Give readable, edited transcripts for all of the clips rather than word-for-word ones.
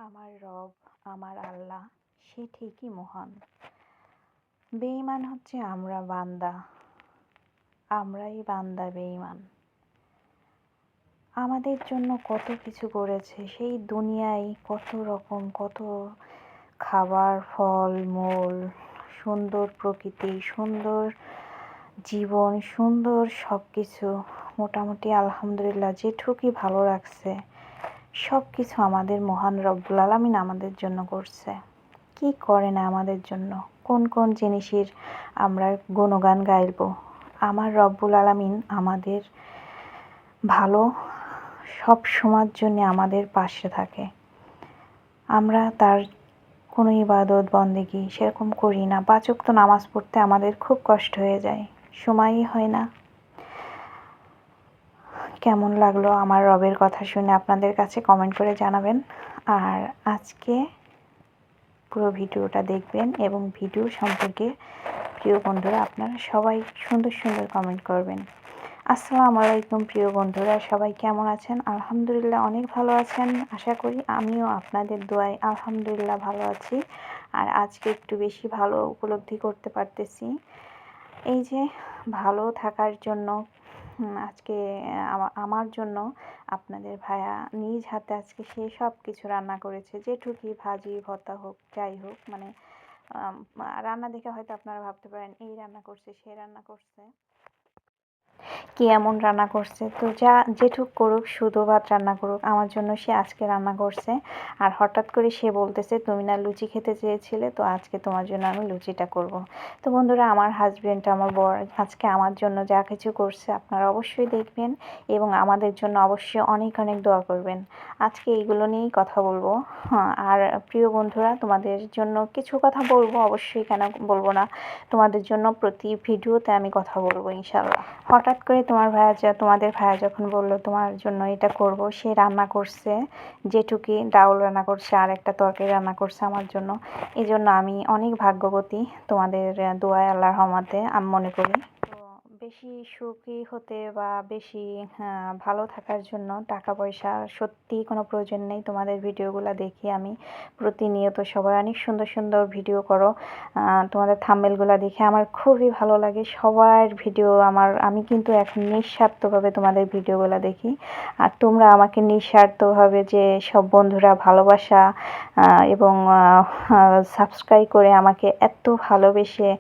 আমার রব, আমার আল্লাহ, সে ঠিকই মহান। বেঈমান হচ্ছে আমরা বান্দা, আমরাই বান্দা বেঈমান। আমাদের জন্য কত কিছু করেছে, সেই দুনিয়ায় কত রকম কত খাবার, ফল মূল, সুন্দর প্রকৃতি, সুন্দর জীবন, সুন্দর সব কিছু, মোটামুটি আলহামদুলিল্লাহ যেটুকুই ভালো রাখছে সব কিছু আমাদের মহান রব্বুল আলামিন আমাদের জন্য করছে। কি করে না আমাদের জন্য, কোন কোন জিনিসের আমরা গুণগান গাইব। আমার রব্বুল আলামিন আমাদের ভালো সব সময়ের জন্য আমাদের পাশে থাকে। আমরা তার কোনো ইবাদত বন্দেগি সেরকম করি না। ৫ ওয়াক্ত নামাজ পড়তে আমাদের খুব কষ্ট হয়ে যায়, সময়ই হয় না। কেমন লাগলো আমার রবের কথা শুনে আপনাদের কাছে কমেন্ট করে জানাবেন। আর আজকে পুরো ভিডিওটা দেখবেন এবং ভিডিও সম্পর্কে প্রিয় বন্ধুরা আপনারা সবাই সুন্দর সুন্দর কমেন্ট করবেন। আসসালামু আলাইকুম প্রিয় বন্ধুরা, সবাই কেমন আছেন? আলহামদুলিল্লাহ অনেক ভালো আছেন আশা করি। আমিও আপনাদের দোয়ায় আলহামদুলিল্লাহ ভালো আছি। আর আজকে একটু বেশি ভালো উপলব্ধি করতে পারতেছি। এই যে ভালো থাকার জন্য আজকে আমার জন্য আপনাদের ভাইয়া নিজ হাতে আজকে সে সব কিছু রান্না করেছে, যেটুকুই ভাজি ভর্তা হোক যাই হোক, মানে রান্না দেখে হয়তো আপনারা ভাবতে পারেন এই রান্না করছে সে রান্না করছে, কি এমন রান্না করছে। তো যা যেটুক করুক, শুধু ভাত রান্না করুক, আমার জন্য সে আজকে রান্না করছে। আর হঠাৎ করে সে বলতেছে তুমি না লুচি খেতে চেয়েছিলে, তো আজকে তোমার জন্য আমি লুচিটা করব। তো বন্ধুরা, আমার হাজবেন্ড, আমার বর আজকে আমার জন্য যা কিছু করছে আপনারা অবশ্যই দেখবেন এবং আমাদের জন্য অবশ্যই অনেক অনেক দোয়া করবেন। আজকে এইগুলো নিয়েই কথা বলবো। আর প্রিয় বন্ধুরা, তোমাদের জন্য কিছু কথা বলবো অবশ্যই, কেন বলবো না। তোমাদের জন্য প্রতি ভিডিওতে আমি কথা বলবো ইনশাল্লাহ। হঠাৎ করে তোমাদের ভাইয়া যখন বলল তোমার জন্য এটা করব, সে রান্না করছে যেটুকি, ডাউল রান্না করছে আর একটা তরকারি রান্না করছে আমার জন্য। এই জন্য আমি অনেক ভাগ্যবতী, তোমাদের দোয়ায় আল্লাহর রহমতে আমি মনে করি। বেশি সুখী হতে বা বেশি ভালো থাকার জন্য টাকা পয়সা সত্যিই কোনো প্রয়োজন নেই। তোমাদের ভিডিওগুলো দেখি আমি প্রতিনিয়ত, সবাই অনেক সুন্দর সুন্দর ভিডিও করো। তোমাদের থাম্বনেলগুলো দেখে আমার খুবই ভালো লাগে। সবার ভিডিও আমি কিন্তু এখন নিঃস্বার্থভাবে তোমাদের ভিডিওগুলো দেখি। আর তোমরা আমাকে নিঃস্বার্থভাবে যে সব বন্ধুরা ভালোবাসা এবং সাবস্ক্রাইব করে আমাকে এত ভালোবেসে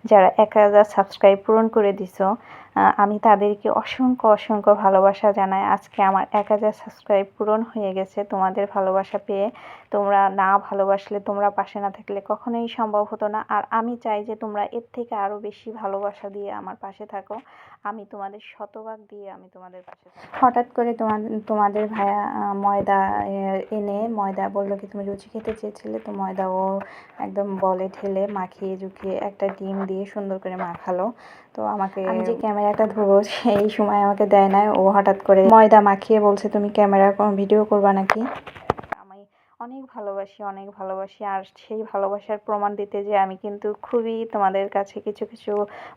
যারা ১,০০০ সাবস্ক্রাইব পূরণ করে দিছো, আমি তাদেরকে অসংখ্য অসংখ্য ভালোবাসা জানাই। আজকে আমার ১,০০০ সাবস্ক্রাইব পূরণ হয়ে গেছে তোমাদের ভালোবাসা পেয়ে। তোমরা না ভালোবাসলে, তোমরা পাশে না থাকলে কখনোই সম্ভব হতো না। আর আমি চাই যে তোমরা এর থেকে আরও বেশি ভালোবাসা দিয়ে আমার পাশে থাকো। আমি তোমাদের শতভাগ দিয়ে আমি তোমাদের পাশে থাকি। হঠাৎ করে তোমাদের ভাইয়া ময়দা এনে ময়দা বললো কি তুমি লুচি খেতে চেয়েছিলে, তো ময়দা ও একদম বলে ঢেলে মাখিয়ে ঝুঁকিয়ে একটা ডিম দিয়ে সুন্দর করে মাখালো। তো আমি যে ক্যামেরাটা ধরবো সেই সময় আমাকে দেয় না, ও হঠাৎ করে ময়দা মাখিয়ে বলছে তুমি ক্যামেরা ভিডিও করবা নাকি। আমি অনেক ভালোবাসি, অনেক ভালোবাসি। আর সেই ভালোবাসার প্রমাণ দিতে যে আমি কিন্তু খুবই তোমাদের কাছে, কিছু কিছু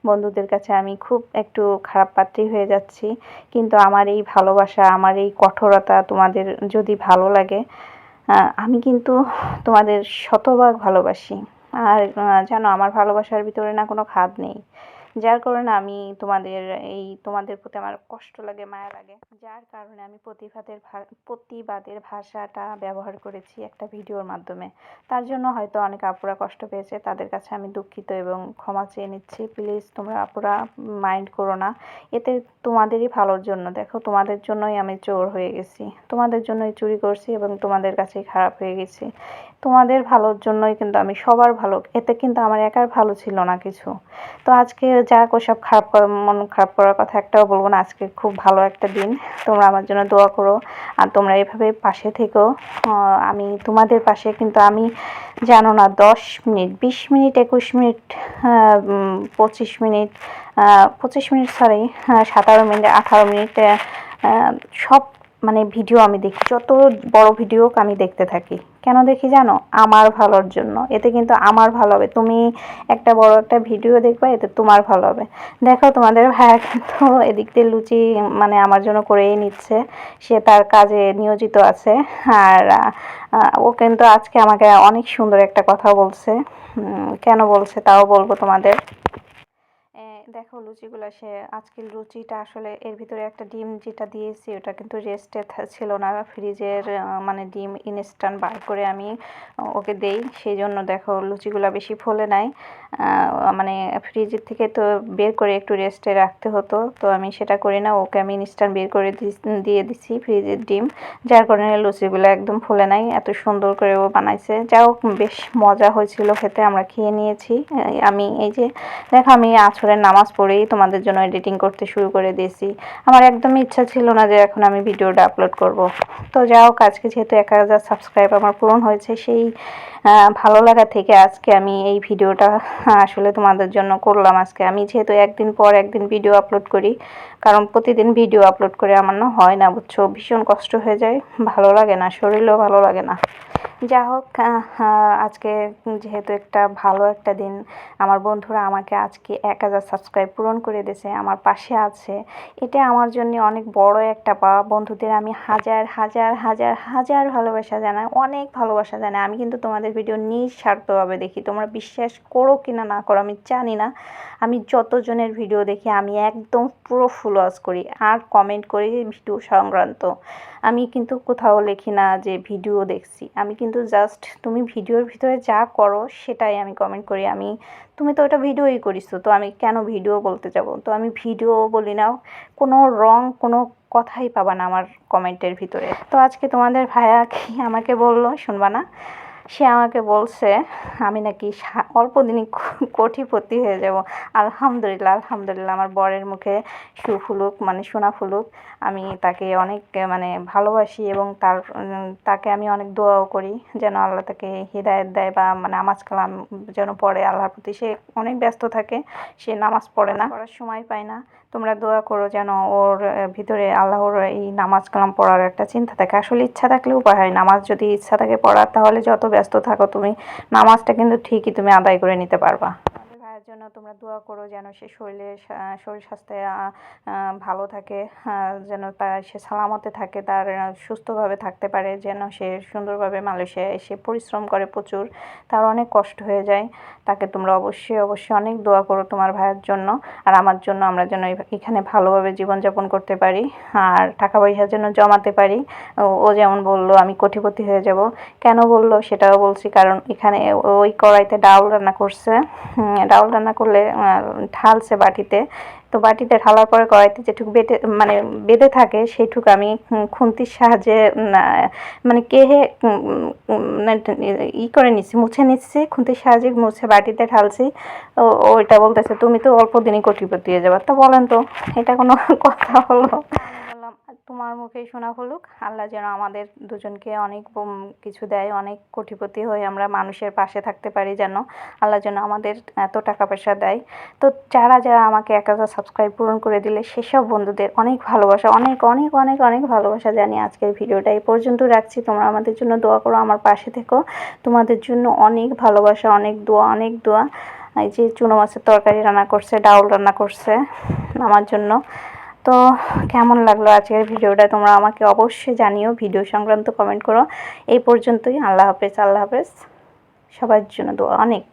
বন্ধুদের কাছে আমি খুব একটু খারাপ পাত্রী হয়ে যাচ্ছি। কিন্তু আমার এই ভালোবাসা, আমার এই কঠোরতা তোমাদের যদি ভালো লাগে, আমি কিন্তু তোমাদের শতভাগ ভালোবাসি। আর জানো, আমার ভালোবাসার ভিতরে না কোনো খাদ নেই, যার কারণে আমি তোমাদের প্রতি আমার কষ্ট লাগে, মায়া লাগে, যার কারণে আমি প্রতিবাদের ভাষাটা ব্যবহার করেছি একটা ভিডিওর মাধ্যমে। তার জন্য হয়তো অনেক আপুরা কষ্ট পেয়েছে, তাদের কাছে আমি দুঃখিত এবং ক্ষমা চেয়ে নিচ্ছি। প্লিজ তোমরা আপুরা মাইন্ড করো না, এতে তোমাদেরই ভালোর জন্য। দেখো, তোমাদের জন্যই আমি চোর হয়ে গেছি, তোমাদের জন্যই চুরি করছি এবং তোমাদের কাছেই খারাপ হয়ে গেছি। তোমাদের ভালোর জন্যই কিন্তু আমি সবার ভালো, এতে কিন্তু আমার একার ভালো ছিল না কিছু। তো আজকে যাক, ওসব মন খারাপ করার কথা একটাও বলবো না। আজকে খুব ভালো একটা দিন, তোমরা আমার জন্য দোয়া করো আর তোমরা এভাবে পাশে থেকো। আমি তোমাদের পাশে, কিন্তু আমি জানো না 10 minute 20 minute 21 minute 25 minute 25 minute 17 minute 18 minute সব মানে ভিডিও আমি দেখি, যত বড় ভিডিও আমি দেখতে থাকি। কেন দেখি জানো? আমার ভালোর জন্য। এতে কিন্তু আমার ভালো হবে। তুমি একটা বড় একটা ভিডিও দেখবা, এতে তোমার ভালো হবে। দেখো তোমাদের ভাইয়া কিন্তু এদিক দিয়ে লুচি মানে আমার জন্য করেই নিচ্ছে। সে তার কাজে নিয়োজিত আছে। আর ও কিন্তু আজকে আমাকে অনেক সুন্দর একটা কথা বলছে। কেন বলছে তাও বলবো তোমাদের। দেখো লুচিগুলো, সে আজকের লুচিটা আসলে এর ভিতরে একটা ডিম যেটা দিয়েছি ওটা কিন্তু রেস্টে ছিল না, ফ্রিজের মানে ডিম ইনস্ট্যান্ট বার করে আমি ওকে দেই, সেই জন্য দেখো লুচিগুলো বেশি ফোলে নাই। মানে ফ্রিজের থেকে তো বের করে একটু রেস্টে রাখতে হতো, তো আমি সেটা করি না, ওকে আমি ইনস্ট্যান্ট বের করে দিয়ে দিছি ফ্রিজের ডিম, যার কারণে লুচিগুলো একদম ফোলে নাই। এত সুন্দর করে ও বানাইছে, যাই হোক বেশ মজা হয়েছিল খেতে, আমরা খেয়ে নিয়েছি। আমি এই যে দেখো আমি আসরের নামাজ পড়েই তোমাদের জন্য এডিটিং করতে শুরু করে দিয়েছি। আমার একদমই ইচ্ছা ছিল না যে এখন আমি ভিডিওটা আপলোড করব। তো যাই হোক আজকে যেহেতু 1000 সাবস্ক্রাইব আমার পূরণ হয়েছে, সেই ভালো লাগা থেকে আজকে আমি এই ভিডিওটা আসলে তোমাদের জন্য করলাম। আজকে আমি যেহেতু একদিন পর একদিন ভিডিও আপলোড করি, কারণ প্রতিদিন ভিডিও আপলোড করে আমার না হয় না, বুঝছো, ভীষণ কষ্ট হয়ে যায়, ভালো লাগে না, শরীরেও ভালো লাগে না। যা হোক আজকে যেহেতু একটা ভালো একটা দিন, আমার বন্ধুরা আমাকে আজকে 1000 সাবস্ক্রাইব পূরণ করে দিয়েছে, আমার পাশে আছে, এটা আমার জন্য অনেক বড় একটা পাওয়া। বন্ধুদের আমি হাজার হাজার হাজার হাজার ভালোবাসা জানাই, অনেক ভালোবাসা জানাই। আমি কিন্তু তোমাদের ভিডিও নিঃস্বার্থভাবে দেখি, তোমরা বিশ্বাস করো কিনা না করো আমি জানি না। আমি যতজনের ভিডিও দেখি আমি একদম পুরো ফুল ওয়াচ করি আর কমেন্ট করি ভিডিও সংক্রান্ত। আমি কিন্তু কোথাও লিখি না যে ভিডিও দেখছি, আমি কিন্তু জাস্ট তুমি ভিডিওর ভিতরে যা করো সেটাই আমি কমেন্ট করি। তুমি তো ওটা ভিডিওই করিছো, তো আমি কেন ভিডিও বলতে যাব? তো আমি ভিডিও বলি না, কোনো রং কোনো কথাই পাবা না আমার কমেন্টের ভিতরে। তো আজকে তোমাদের ভাইয়া কি আমাকে বললো শুনবা না? সে আমাকে বলছে আমি নাকি অল্প দিনই কোটিপতি হয়ে যাব। আলহামদুলিল্লাহ, আলহামদুলিল্লাহ, আমার বরের মুখে ফুলুক মানে সোনা ফুলুক। আমি তাকে অনেক মানে ভালোবাসি এবং তাকে আমি অনেক দোয়াও করি যেন আল্লাহ তাকে হিদায়াত দেয়, বা মানে নামাজ কালাম যেন পড়ে আল্লাহর প্রতি। সে অনেক ব্যস্ত থাকে, সে নামাজ পড়ে না, পড়ার সময় পায় না। তোমরা দোয়া করো যেন ওর ভিতরে আল্লাহর এই নামাজ কালাম পড়ার একটা চিন্তা থাকে। আসলে ইচ্ছা থাকলে উপায় হয়, নামাজ যদি ইচ্ছা থাকে পড়ার, তাহলে যত ব্যস্ত থাকো তুমি নামাজটা কিন্তু ঠিকই তুমি আদায় করে নিতে পারবা। ভাইয়ের জন্য তোমরা দোয়া করো যেন সে শরীর স্বাস্থ্যে ভালো থাকে, যেন সে সালামতে থাকে, তার সুস্থভাবে থাকতে পারে, যেন সে সুন্দরভাবে মালয়েশিয়ায় এসে পরিশ্রম করে প্রচুর, তার অনেক কষ্ট হয়ে যায়। তাকে তোমরা অবশ্যই অবশ্যই অনেক দোয়া করো তোমার ভাইয়ের জন্য আর আমার জন্য, আমরা যেন এখানে ভালোভাবে জীবনযাপন করতে পারি আর টাকা পয়সার জন্য জমাতে পারি। ও যেমন বললো আমি কোটিপতি হয়ে যাব, কেন বললো সেটাও বলছি। কারণ এখানে ওই কড়াইতে ডাউল রান্না করছে, ডাউল রান্না করলে ঢালছে বাটিতে, তো বাটিতে ঢালার পরে কড়াইতে যেটুকু বেঁধে থাকে সেইটুকু আমি খুন্তির সাহায্যে মানে কেহে করে নিচ্ছি, মুছে নিচ্ছি, খুন্তির সাহায্যে মুছে বাটিতে ঢালছি। ওইটা বলতেছে তুমি তো অল্প দিনই কোটিপতি হয়ে যাবে। তো বলেন তো এটা কোনো কথা হলো? বললাম তোমার মুখেই শোনা হলুক, আল্লাহ যেন আমাদের দুজনকে অনেক কিছু দেয়, অনেক কোটিপতি হয়ে আমরা মানুষের পাশে থাকতে পারি, যেন আল্লাহ যেন আমাদের এত টাকা পয়সা দেয়। তো যারা যারা আমাকে 1000 সাবস্ক্রাইব পূরণ করে দিলে সেসব বন্ধুদের অনেক ভালোবাসা, অনেক অনেক অনেক অনেক ভালোবাসা জানিয়ে আজকের ভিডিওটা এই পর্যন্ত রাখছি। তোমরা আমাদের জন্য দোয়া করো, আমার পাশে থেকো, তোমাদের জন্য অনেক ভালোবাসা, অনেক দোয়া, অনেক দোয়া। এই যে চুনো মাছের তরকারি রান্না করছে, ডাউল রান্না করছে আমার জন্য। তো কেমন লাগলো আজকের ভিডিওটা তোমরা আমাকে অবশ্যই জানিও, ভিডিও সংক্রান্ত কমেন্ট করো। এই পর্যন্তই, আল্লাহ হাফেজ, আল্লাহ হাফেজ, সবার জন্য দোয়া অনেক।